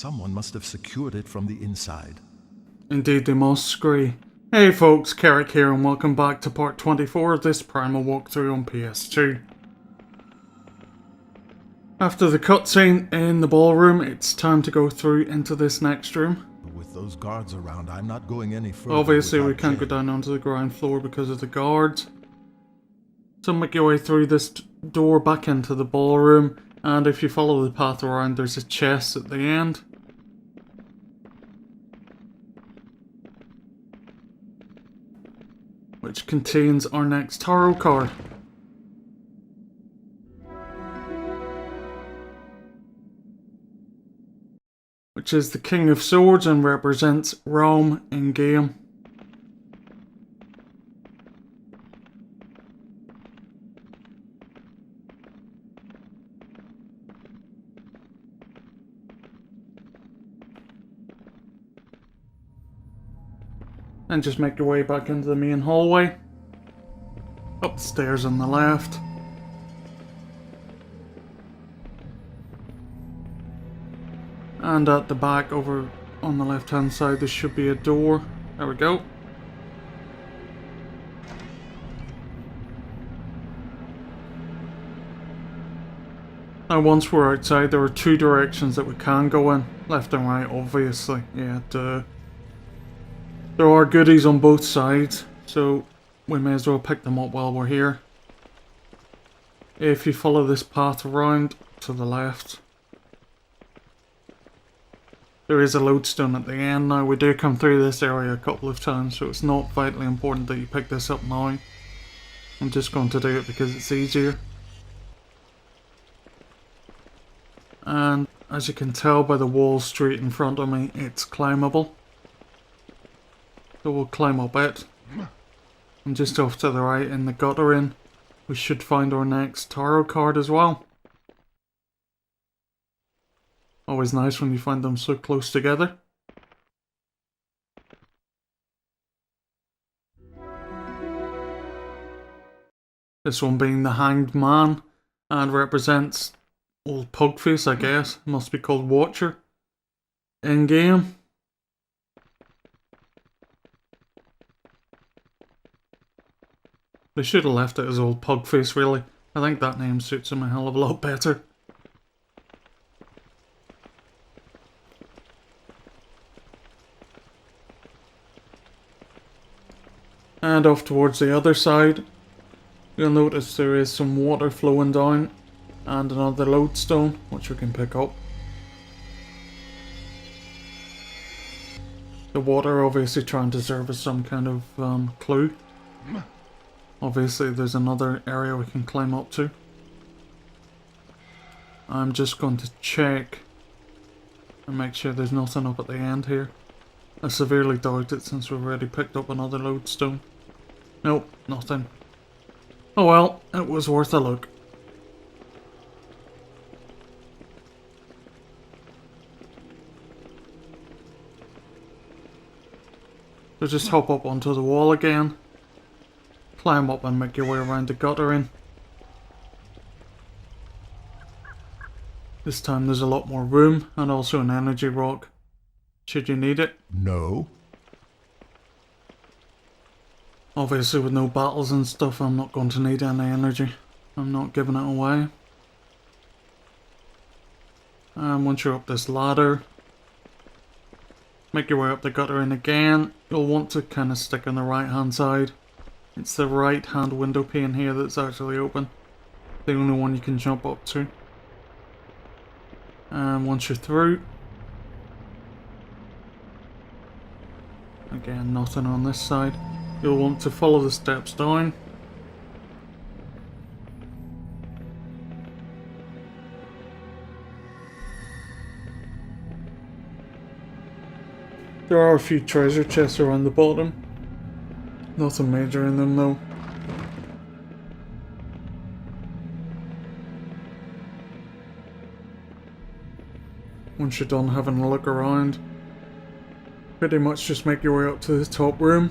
Someone must have secured it from the inside. Indeed they must, Scree. Hey folks, Keric here and welcome back to part 24 of this Primal walkthrough on PS2. After the cutscene in the ballroom, it's time to go through into this next room. With those guards around, I'm not going any further. Obviously we can't go down onto the ground floor because of the guards. So make your way through this door back into the ballroom, and if you follow the path around there's a chest at the end. Which contains our next tarot card. Which is the King of Swords and represents Rome in game. And just make your way back into the main hallway. Up the stairs on the left. And at the back over on the left hand side there should be a door. There we go. Now once we're outside there are two directions that we can go in. Left and right obviously. Yeah, duh. There are goodies on both sides, so we may as well pick them up while we're here. If you follow this path around to the left, there is a lodestone at the end. Now we do come through this area a couple of times, so it's not vitally important that you pick this up now. I'm just going to do it because it's easier. And as you can tell by the wall straight in front of me, it's climbable. So we'll climb up it. And just off to the right in the gutter in, we should find our next tarot card as well. Always nice when you find them so close together. This one being the Hanged Man and represents old Pugface, I guess. Must be called Watcher in game. They should have left it as old Pugface really. I think that name suits him a hell of a lot better. And off towards the other side, you'll notice there is some water flowing down and another lodestone which we can pick up. The water obviously trying to serve as some kind of clue. Obviously there's another area we can climb up to. I'm just going to check and make sure there's nothing up at the end here. I severely doubt it since we've already picked up another lodestone. Nope, nothing. Oh well, it was worth a look. So just hop up onto the wall again. Climb up and make your way around the gutter in. This time there's a lot more room and also an energy rock, should you need it. No. Obviously with no battles and stuff I'm not going to need any energy. I'm not giving it away. And once you're up this ladder, make your way up the gutter in again. You'll want to kind of stick on the right hand side. It's the right hand window pane here that's actually open. The only one you can jump up to. And once you're through, again nothing on this side. You'll want to follow the steps down. There are a few treasure chests around the bottom. Nothing major in them though. Once you're done having a look around, pretty much just make your way up to the top room.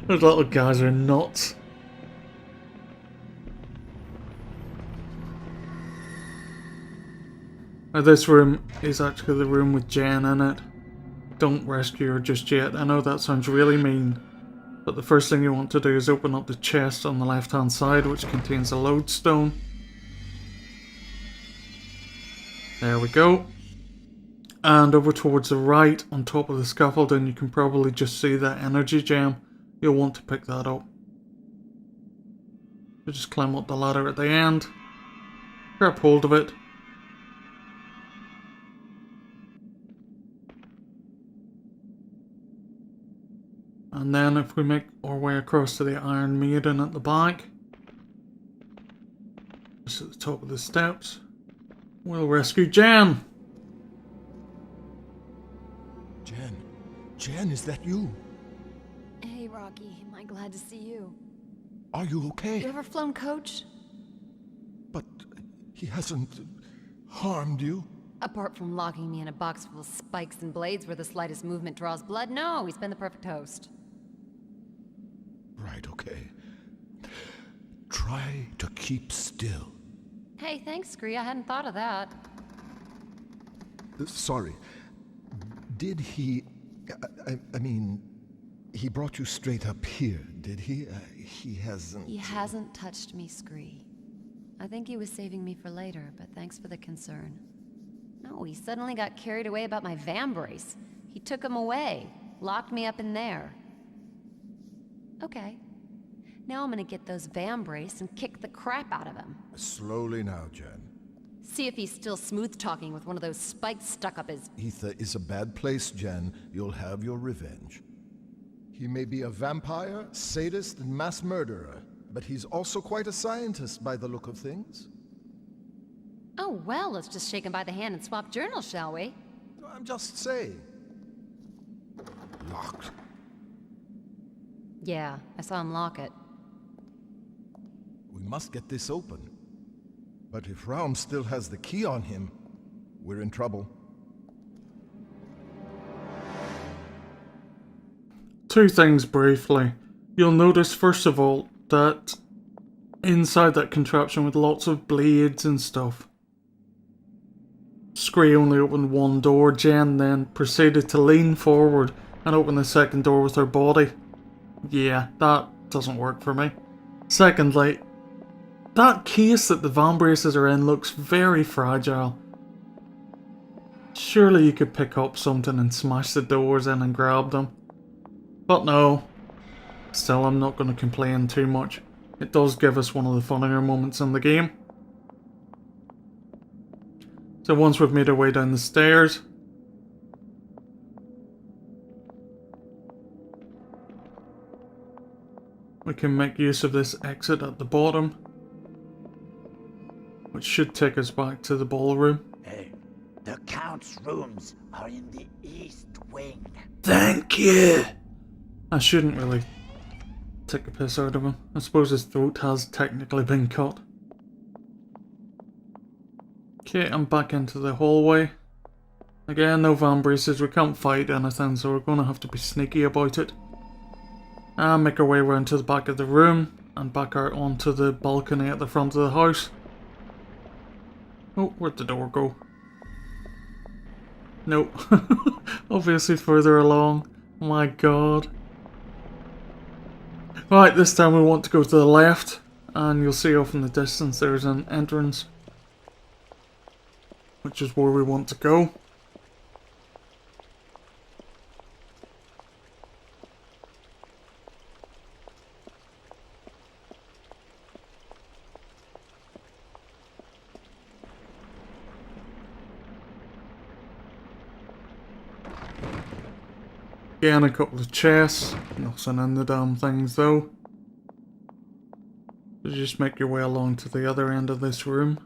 Those little guys are nuts. Now this room is actually the room with Jen in it. Don't rescue her just yet. I know that sounds really mean, but the first thing you want to do is open up the chest on the left hand side, which contains a lodestone. There we go. And over towards the right, on top of the scaffolding, you can probably just see that energy gem. You'll want to pick that up. You just climb up the ladder at the end, grab hold of it. And then if we make our way across to the Iron Maiden at the back, just at the top of the steps, we'll rescue Jen. Jen, is that you? Hey, Rocky. Am I glad to see you? Are you okay? You ever flown coach? But he hasn't harmed you? Apart from locking me in a box full of spikes and blades where the slightest movement draws blood, no, he's been the perfect host. Right, okay. Try to keep still. Hey, thanks, Scree. I hadn't thought of that. Sorry. Did he... I mean, he brought you straight up here, did he? He hasn't... He hasn't touched me, Scree. I think he was saving me for later, but thanks for the concern. No, he suddenly got carried away about my vambrace. He took him away, locked me up in there. Okay. Now I'm gonna get those vambrace and kick the crap out of him. Slowly now, Jen. See if he's still smooth-talking with one of those spikes stuck up his... Ether is a bad place, Jen. You'll have your revenge. He may be a vampire, sadist, and mass murderer, but he's also quite a scientist by the look of things. Oh, well, let's just shake him by the hand and swap journals, shall we? I'm just saying. Locked. Yeah, I saw him lock it. We must get this open. But if Raum still has the key on him, we're in trouble. Two things briefly. You'll notice first of all that inside that contraption with lots of blades and stuff, Scree only opened one door. Jen then proceeded to lean forward and open the second door with her body. Yeah, that doesn't work for me. Secondly, that case that the vambraces are in looks very fragile. Surely you could pick up something and smash the doors in and grab them. But no. Still, I'm not going to complain too much. It does give us one of the funnier moments in the game. So once we've made our way down the stairs, we can make use of this exit at the bottom, which should take us back to the ballroom. Hey, the Count's rooms are in the East Wing. Thank you! I shouldn't really take a piss out of him. I suppose his throat has technically been cut. Okay, I'm back into the hallway. Again, no vambraces, we can't fight anything, so we're going to have to be sneaky about it. And make our way around to the back of the room, and back out onto the balcony at the front of the house. Oh, where'd the door go? Nope. Obviously further along. Oh my god. Right, this time we want to go to the left, and you'll see off in the distance there's an entrance, which is where we want to go. Again, a couple of chests, nothing in the damn things though. So just make your way along to the other end of this room.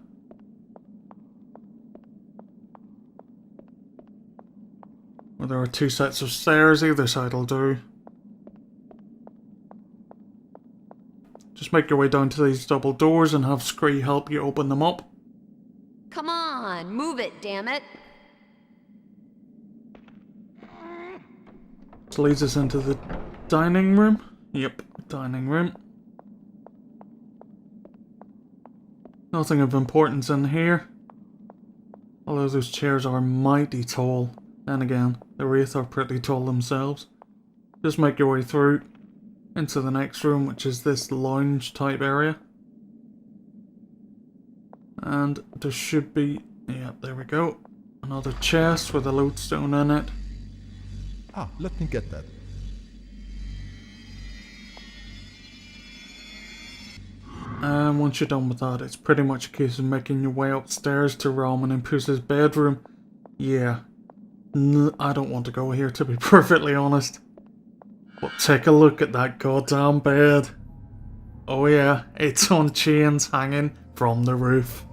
Where there are two sets of stairs, either side will do. Just make your way down to these double doors and have Scree help you open them up. Come on, move it, damn it! This leads us into the dining room. Yep, dining room. Nothing of importance in here. Although those chairs are mighty tall. Then again, the Wraith are pretty tall themselves. Just make your way through into the next room, which is this lounge type area. And there should be, yeah, there we go. Another chest with a lodestone in it. Ah, let me get that. And once you're done with that, it's pretty much a case of making your way upstairs to Ramen and Pusa's bedroom. Yeah, I don't want to go here, to be perfectly honest. But take a look at that goddamn bed. Oh yeah, it's on chains hanging from the roof.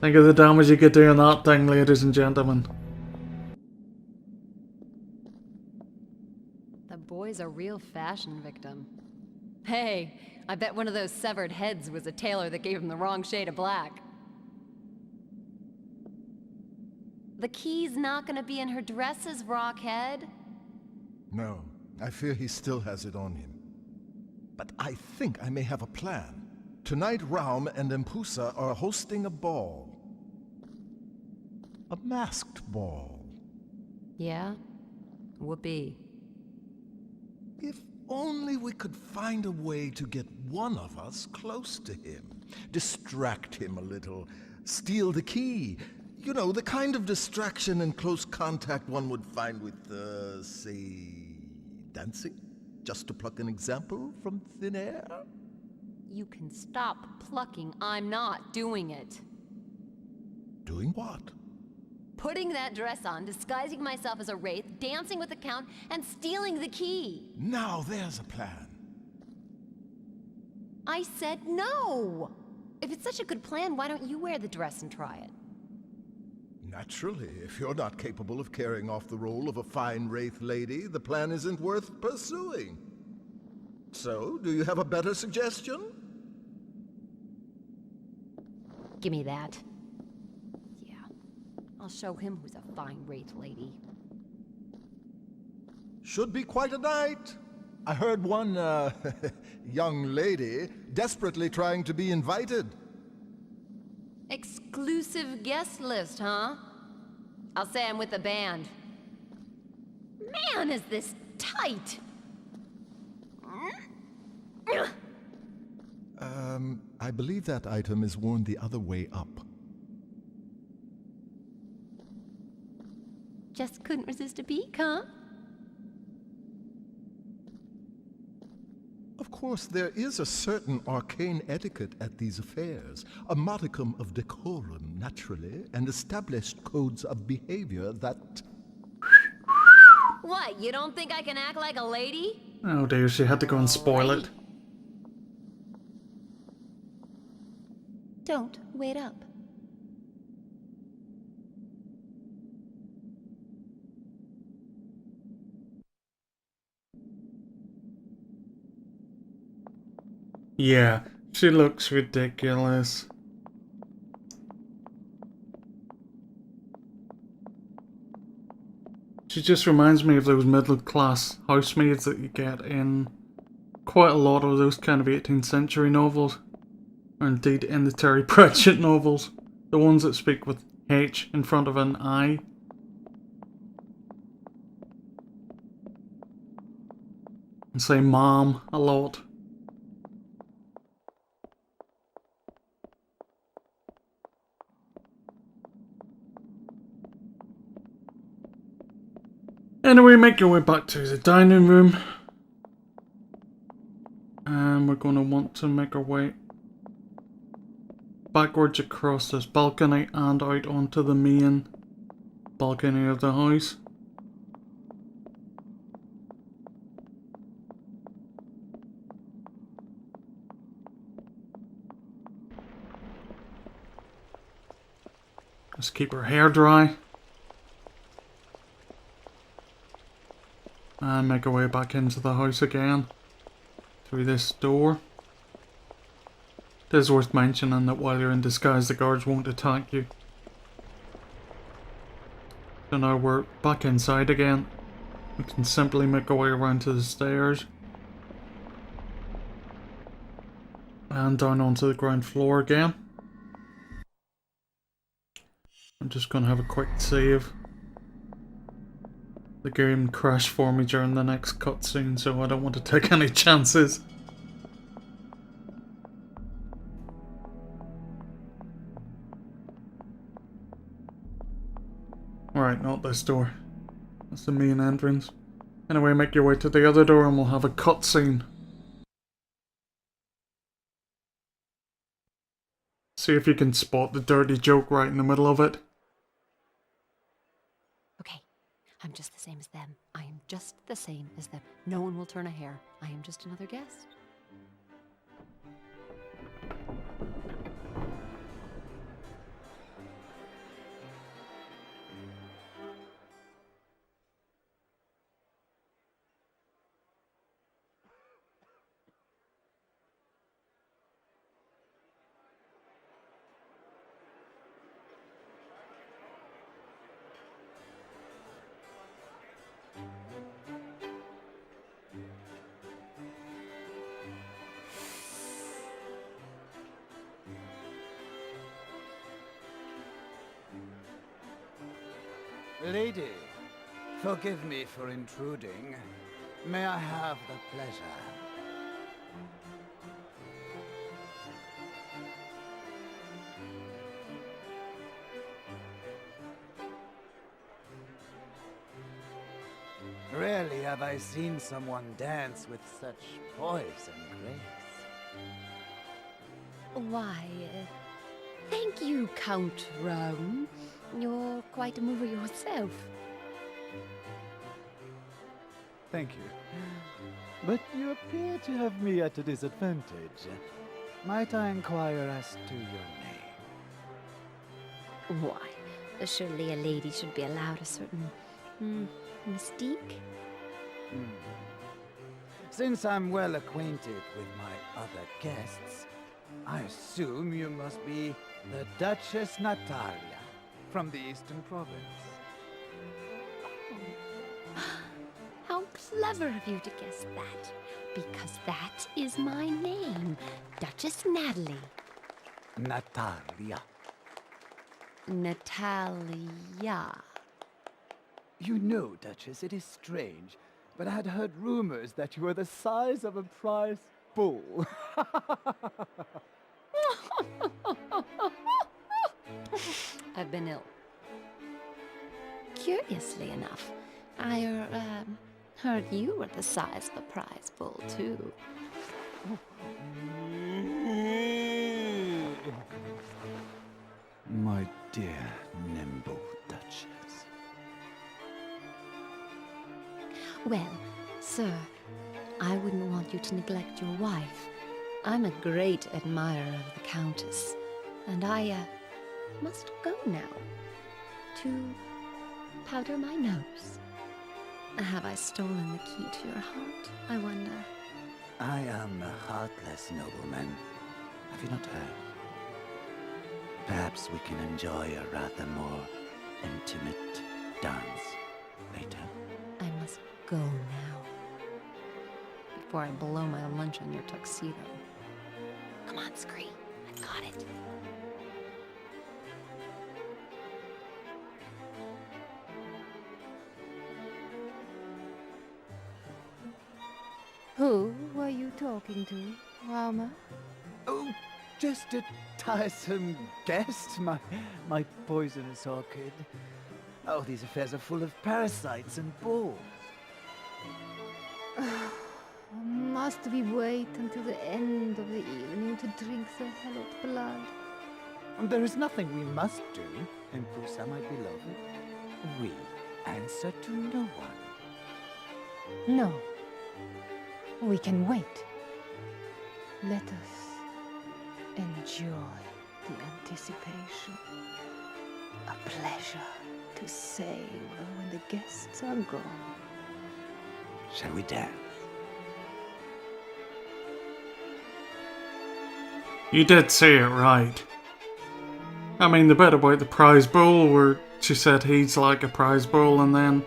Think of the damage you could do on that thing, ladies and gentlemen. The boy's a real fashion victim. Hey, I bet one of those severed heads was a tailor that gave him the wrong shade of black. The key's not gonna be in her dresses, Rockhead. No, I fear he still has it on him. But I think I may have a plan. Tonight Raum and Empusa are hosting a ball. A masked ball. Yeah? Whoopee. If only we could find a way to get one of us close to him. Distract him a little. Steal the key. You know, the kind of distraction and close contact one would find with, say, dancing? Just to pluck an example from thin air? You can stop plucking. I'm not doing it. Doing what? Putting that dress on, disguising myself as a wraith, dancing with the Count, and stealing the key. Now there's a plan. I said no! If it's such a good plan, why don't you wear the dress and try it? Naturally, if you're not capable of carrying off the role of a fine wraith lady, the plan isn't worth pursuing. So, do you have a better suggestion? Give me that. Yeah. I'll show him who's a fine wraith lady. Should be quite a night. I heard one, young lady desperately trying to be invited. Exclusive guest list, huh? I'll say I'm with the band. Man, is this tight! I believe that item is worn the other way up. Just couldn't resist a peek, huh? Of course, there is a certain arcane etiquette at these affairs, a modicum of decorum, naturally, and established codes of behavior that... What, you don't think I can act like a lady? Oh dear, she had to go and spoil it. Don't wait up. Yeah, she looks ridiculous. She just reminds me of those middle-class housemaids that you get in quite a lot of those kind of 18th century novels. Or indeed in the Terry Pratchett novels. The ones that speak with H in front of an I. And say mom a lot. Anyway, make your way back to the dining room. And we're going to want to make our way backwards across this balcony and out onto the main balcony of the house. Let's keep her hair dry. And make our way back into the house again. Through this door. It is worth mentioning that while you're in disguise, the guards won't attack you. So now we're back inside again. We can simply make our way around to the stairs. And down onto the ground floor again. I'm just gonna have a quick save. The game crashed for me during the next cutscene, so I don't want to take any chances. Right, not this door. That's the main entrance. Anyway, make your way to the other door and we'll have a cutscene. See if you can spot the dirty joke right in the middle of it. Okay, I'm just the same as them. I am just the same as them. No one will turn a hair. I am just another guest. Lady, forgive me for intruding. May I have the pleasure? Rarely have I seen someone dance with such poise and grace. Why, thank you, Count Rome. You're quite a mover yourself. Thank you. But you appear to have me at a disadvantage. Might I inquire as to your name? Why, surely a lady should be allowed a certain, mystique? Since I'm well acquainted with my other guests, I assume you must be the Duchess Natalia from the Eastern Province. How clever of you to guess that. Because that is my name, Duchess Natalie. Natalia. Natalia. You know, Duchess, it is strange, but I had heard rumors that you were the size of a prize bull. I've been ill. Curiously enough, I heard you were the size of a prize bull, too. My dear nimble Duchess. Well, sir, I wouldn't want you to neglect your wife. I'm a great admirer of the Countess, and I, must go now to powder my nose. Have I stolen the key to your heart, I wonder? I am a heartless nobleman. Have you not heard? Perhaps we can enjoy a rather more intimate dance later. I must go now, before I blow my lunch on your tuxedo. Come on, Scree. I've got it. Who were you talking to, Raumer? Oh, just a tiresome guest, my poisonous orchid. Oh, these affairs are full of parasites and balls. Must we wait until the end of the evening to drink the hallowed blood? There is nothing we must do, Empusa, my beloved. We answer to no one. No. We can wait. Let us enjoy the anticipation. A pleasure to savor when the guests are gone. Shall we dance? You did say it right. I mean, the bit about the prize bull where she said he's like a prize bull, and then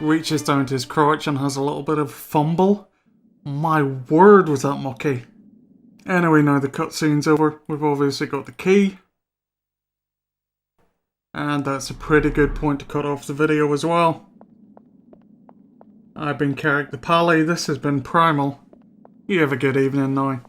reaches down to his crotch and has a little bit of fumble. My word, was that mucky. Anyway, now the cutscene's over. We've obviously got the key. And that's a pretty good point to cut off the video as well. I've been Keric the Pally, this has been Primal. You have a good evening now.